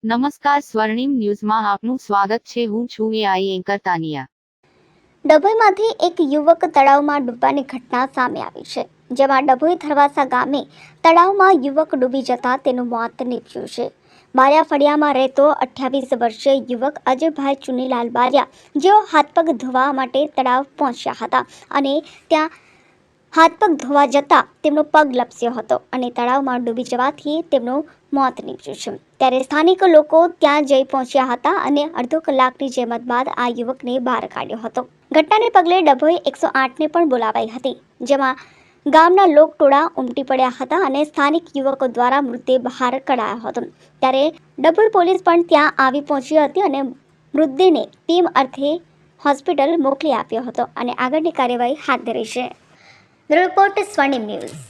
નમસ્કાર, સ્વર્ણિમ ન્યૂઝમાં આપનું સ્વાગત છે. હું છું એઆઈ એન્કર તાનિયા. ડભોઈમાંથી એક યુવક તળાવમાં ડૂબવાની ઘટના સામે આવી છે, જેમાં ડભોઈ થરવાસા ગામે તળાવમાં યુવક ડૂબી જતા તેનું મોત નીપજ્યું છે. બારિયા ફળિયામાં રહેતો 28 વર્ષીય યુવક અજયભાઈ ચુનીલાલ બારિયા, જેઓ હાથ પગ ધોવા માટે તળાવ પહોંચ્યા હતા અને ત્યાં હાથ પગ ધોવા જતા તેમનો પગ લપસ્યો હતો અને તળાવમાં ડૂબી જવાથી તેમનું મોત નીપજ્યું છે. ત્યારે સ્થાનિક લોકો ત્યાં જઈ પહોંચ્યા હતા અને અડધો કલાકની જહેમત બાદ આ યુવકને બહાર કાઢ્યો હતો. ઘટનાને પગલે ડભોઈ 108ને પણ બોલાવાઈ હતી, જેમાં ગામના લોકટોળા ઉમટી પડ્યા હતા અને સ્થાનિક યુવકો દ્વારા મૃતદેહ બહાર કઢાયો હતો. ત્યારે ડભોઈ પોલીસ પણ ત્યાં આવી પહોંચી હતી અને મૃતદેહને ટીમ અર્થે હોસ્પિટલ મોકલી આપ્યો હતો અને આગળની કાર્યવાહી હાથ ધરી છે. રિપોર્ટ સ્વર્ણિમ ન્યૂઝ.